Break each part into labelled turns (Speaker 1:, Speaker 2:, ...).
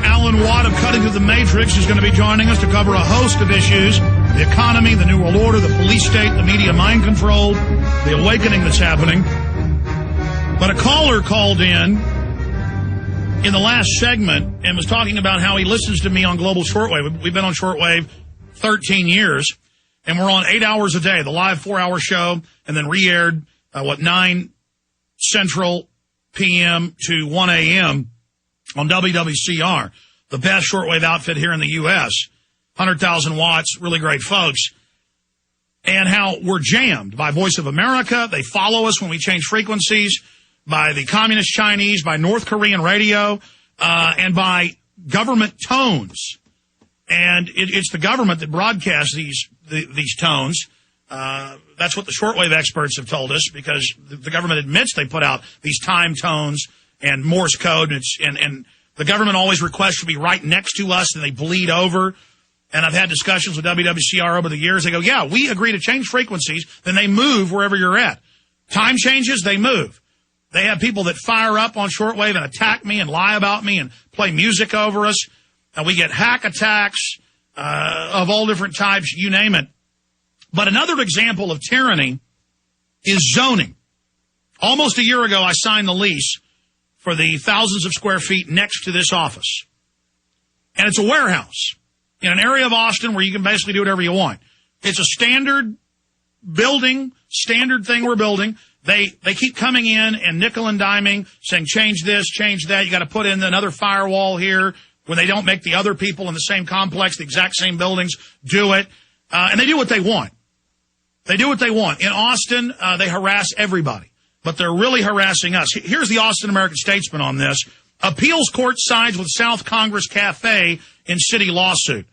Speaker 1: Alan Watt of Cutting Through the Matrix is going to be joining us to cover a host of issues: the economy, the New World Order, the police state, the media mind control, the awakening that's happening. But a caller called in the last segment and was talking about how he listens to me on Global Shortwave. We've been on Shortwave 13 years, and we're on 8 hours a day, the live 4-hour show, and then re-aired, 9 Central p.m. to 1 a.m. on WWCR, the best shortwave outfit here in the U.S., 100,000 watts, really great folks, and how we're jammed by Voice of America. They follow us when we change frequencies, by the Communist Chinese, by North Korean radio, and by government tones. And it's the government that broadcasts these tones. That's what the shortwave experts have told us, because the government admits they put out these time tones and Morse code, and the government always requests to be right next to us, and they bleed over. And I've had discussions with WWCR over the years. They go, yeah, we agree to change frequencies, then they move wherever you're at. Time changes, they move. They have people that fire up on shortwave and attack me and lie about me and play music over us. And we get hack attacks of all different types, you name it. But another example of tyranny is zoning. Almost a year ago, I signed the lease for the thousands of square feet next to this office. And it's a warehouse in an area of Austin where you can basically do whatever you want. It's a standard building, standard thing we're building. They keep coming in and nickel and diming, saying change this, change that. You got to put in another firewall here. When they don't make the other people in the same complex, the exact same buildings, do it. And they do what they want. They do what they want. In Austin, they harass everybody, but they're really harassing us. Here's the Austin American-Statesman on this. Appeals court sides with South Congress Cafe in city lawsuit.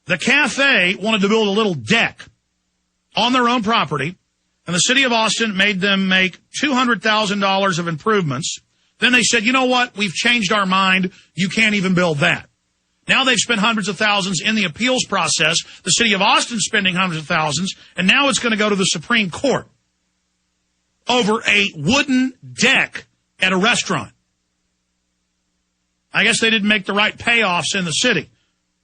Speaker 1: The cafe wanted to build a little deck on their own property, and the city of Austin made them make $200,000 of improvements. Then they said, you know what? We've changed our mind. You can't even build that. Now they've spent hundreds of thousands in the appeals process. The city of Austin spending hundreds of thousands, and now it's going to go to the Supreme Court over a wooden deck at a restaurant. I guess they didn't make the right payoffs in the city.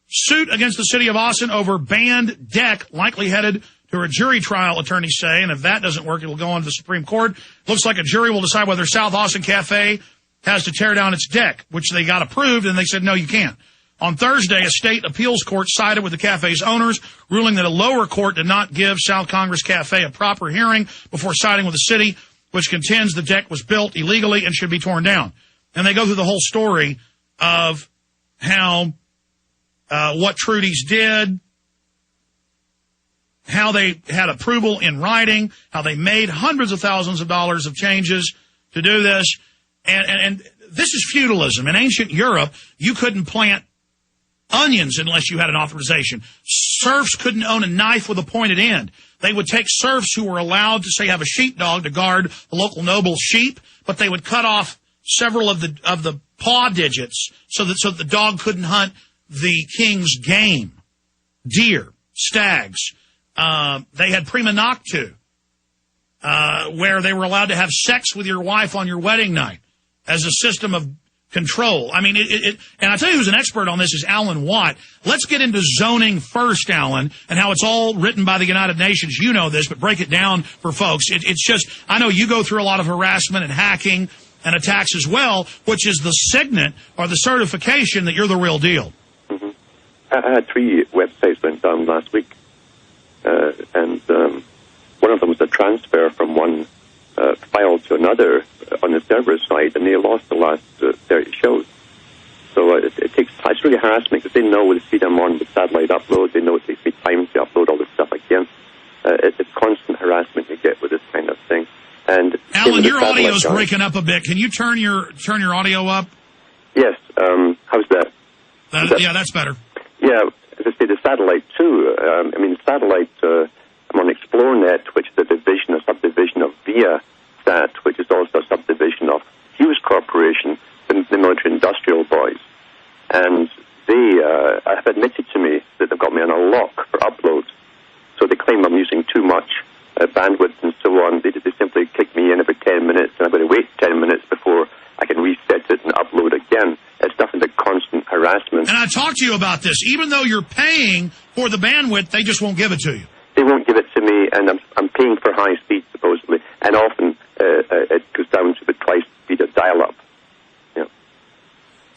Speaker 1: Suit against the city of Austin over banned deck, likely headed to a jury trial, attorneys say, and if that doesn't work, it'll go on to the Supreme Court. Looks like a jury will decide whether South Austin Cafe has to tear down its deck, which they got approved, and they said, no, you can't. On Thursday, a state appeals court sided with the cafe's owners, ruling that a lower court did not give South Congress Cafe a proper hearing before siding with the city, which contends the deck was built illegally and should be torn down. And they go through the whole story of how what Trudy's did, how they had approval in writing, how they made hundreds of thousands of dollars of changes to do this. And this is feudalism. In ancient Europe, you couldn't plant onions unless you had an authorization. Serfs couldn't own a knife with a pointed end. They would take serfs who were allowed to, say, have a sheepdog to guard the local noble's sheep, but they would cut off several of the paw digits so that the dog couldn't hunt the king's game, deer, stags. They had prima noctu, where they were allowed to have sex with your wife on your wedding night as a system of control. I mean, and I tell you who's an expert on this is Alan Watt. Let's get into zoning first, Alan, and how it's all written by the United Nations. You know this, but break it down for folks. It's just, I know you go through a lot of harassment and hacking and attacks as well, which is the signet or the certification that you're the real deal.
Speaker 2: Mm-hmm. I had 3 websites went down last week. And one of them was a transfer from one file to another on the server side, and they lost the last 30 shows. So it takes time. It's really harassment because they know they see them on with satellite uploads. They know it takes me time to upload all this stuff again. It's constant harassment you get with this kind of thing. And
Speaker 1: Alan, your audio is breaking up a bit. Can you turn your audio up?
Speaker 2: Yes. How's that?
Speaker 1: Yeah, that's better.
Speaker 2: Yeah. As I say, the satellite, too. The satellite, I'm on ExploreNet, which is a subdivision of ViaSat, which is also a subdivision of Hughes Corporation, the military-industrial boys. And they have admitted to me that they've got me on a lock for uploads. So they claim I'm using too much bandwidth and so on. They simply kick me in every 10 minutes, and I've got to wait 10 minutes before I can reset it and upload again. It's nothing but constant harassment.
Speaker 1: I talked to you about this. Even though you're paying for the bandwidth, they just won't give it to you.
Speaker 2: They won't give it to me, and I'm paying for high speed, supposedly, and often it goes down to the twice speed of dial-up. Yeah.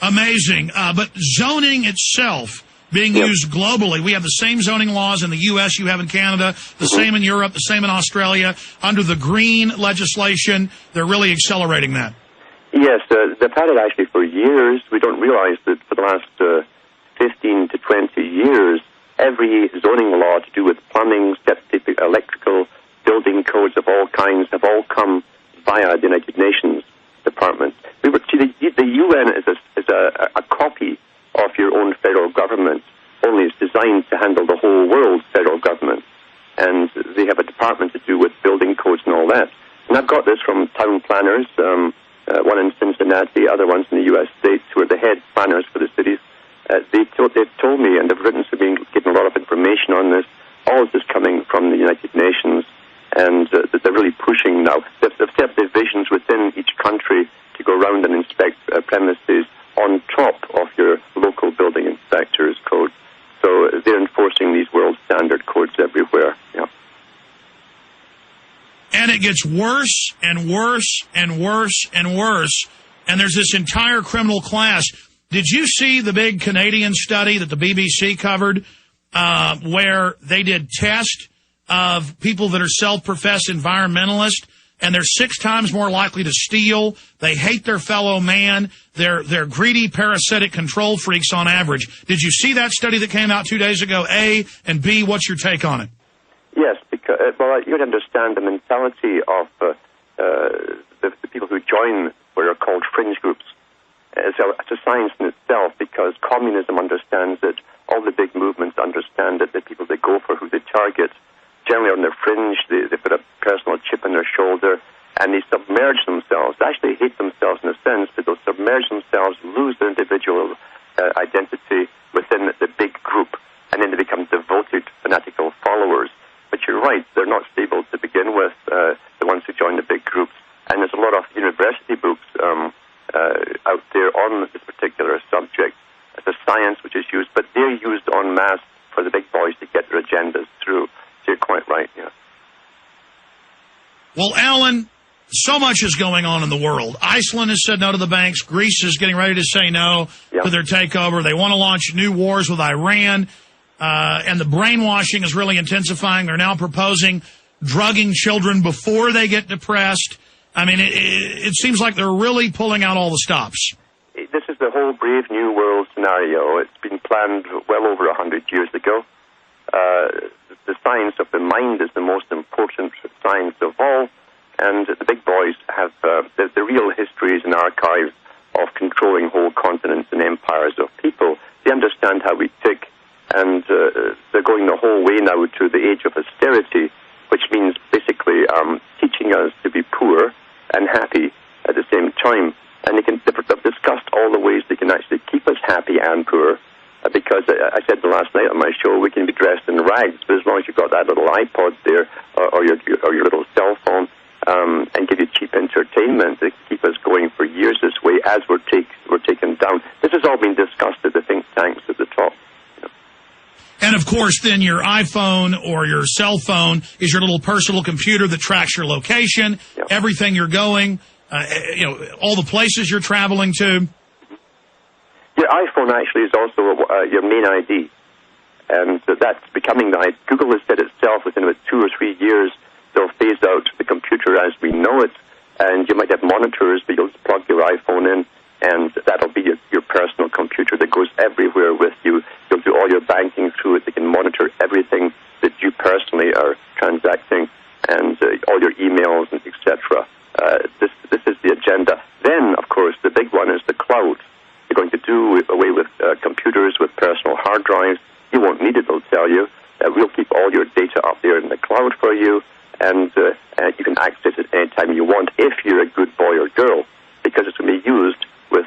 Speaker 1: Amazing. But zoning itself being used globally, we have the same zoning laws in the U.S. you have in Canada, the same in Europe, the same in Australia. Under the green legislation, they're really accelerating that.
Speaker 2: Yes, they've had it actually for years. We don't realize that for the last 15 to 20 years, every zoning law to do with plumbing, septic, electrical, building codes of all kinds have all come via the United Nations Department. The UN is a copy of your own federal government, only it's designed to handle the whole world's federal government. And they have a department to do with building codes and all that. And I've got this from town planners, one in Cincinnati, other ones in the U.S. states, who are the head planners for the cities. They've told me, and they've written to me, given a lot of information on this. All of this coming from the United Nations, and they're really pushing now. They've set divisions within each country to go around and inspect premises on top of your local building inspector's code. So they're enforcing these world standard codes everywhere. Yeah.
Speaker 1: And it gets worse and worse and worse and worse. And there's this entire criminal class. Did you see the big Canadian study that the BBC covered where they did tests of people that are self-professed environmentalists, and they're 6 times more likely to steal? They hate their fellow man. They're greedy, parasitic control freaks on average. Did you see that study that came out 2 days ago? A, and B, what's your take on it?
Speaker 2: Yes, because you would understand the mentality of the people who join what are called fringe groups. It's a science in itself, because communism understands it. All the big movements understand it. The people they go for, who they target, generally on their fringe, they put a personal chip on their shoulder, and they submerge themselves. They actually hate themselves in a sense, but they'll submerge themselves, lose their individual identity within the big group, and then they become devoted, fanatical followers. But you're right, they're not stable to begin with, the ones who join the big groups. And there's a lot of university books out there on this particular subject. It's a science which is used, but they're used en masse for the big boys to get their agendas through. So you're quite right, yeah.
Speaker 1: Well, Alan, so much is going on in the world. Iceland has said no to the banks. Greece is getting ready to say no to their takeover. They want to launch new wars with Iran. And the brainwashing is really intensifying. They're now proposing drugging children before they get depressed. I mean, it seems like they're really pulling out all the stops.
Speaker 2: This is the whole Brave New World scenario. It's been planned well over 100 years ago. The science of the mind is the most important science of all, and the big boys have the real histories and archives of controlling whole continents and empires of people. They understand how we tick, and they're going the whole way now to the age of austerity, which means basically teaching us to be poor and happy at the same time. And they've discussed all the ways they can actually keep us happy and poor, because I said last night on my show, we can be dressed in rags, but as long as you've got that little iPod there or your little cell phone, and give you cheap entertainment, they keep us going for years this way as we're taken down. This has all been discussed at the think tanks at the top.
Speaker 1: And, of course, then your iPhone or your cell phone is your little personal computer that tracks your location, everything you're going, all the places you're traveling to.
Speaker 2: Your iPhone actually is also your main ID, and that's becoming the ID. Google has said itself within about 2 or 3 years they'll phase out the computer as we know it, and you might have monitors, but you'll just plug your iPhone in, and that'll be your personal computer that goes everywhere with you. You'll do all your banking through it. They can monitor everything that you personally are transacting, and all your emails, and etc. This is the agenda. Then, of course, the big one is the cloud. You're going to do away with computers with personal hard drives. You won't need it, they'll tell you. We'll keep all your data up there in the cloud for you, and you can access it anytime you want if you're a good boy or girl, because it's going to be used with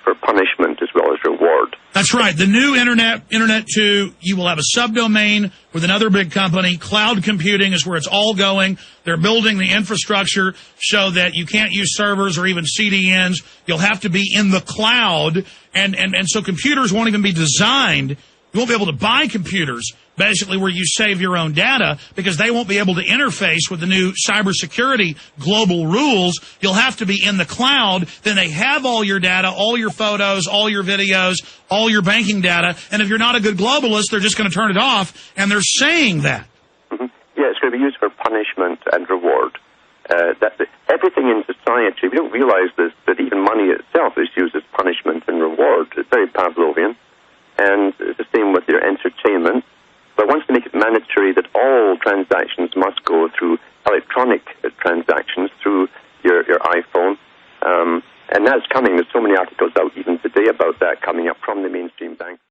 Speaker 2: for punishment as well as reward.
Speaker 1: That's That's right. The new Internet 2, you will have a subdomain with another big company. Cloud computing is where it's all going. They're building the infrastructure so that you can't use servers or even CDNs. You'll have to be in the cloud. And so computers won't even be designed. You won't be able to buy computers, basically, where you save your own data, because they won't be able to interface with the new cybersecurity global rules. You'll have to be in the cloud. Then they have all your data, all your photos, all your videos, all your banking data. And if you're not a good globalist, they're just going to turn it off. And they're saying that.
Speaker 2: Mm-hmm. Yeah, it's going to be used for punishment and reward. Everything in society, we don't realize this, that even money itself is used as punishment and reward. It's very Pavlovian. And it's the same with your entertainment. But once they make it mandatory that all transactions must go through electronic transactions through your iPhone, and that's coming. There's so many articles out even today about that coming up from the mainstream banks.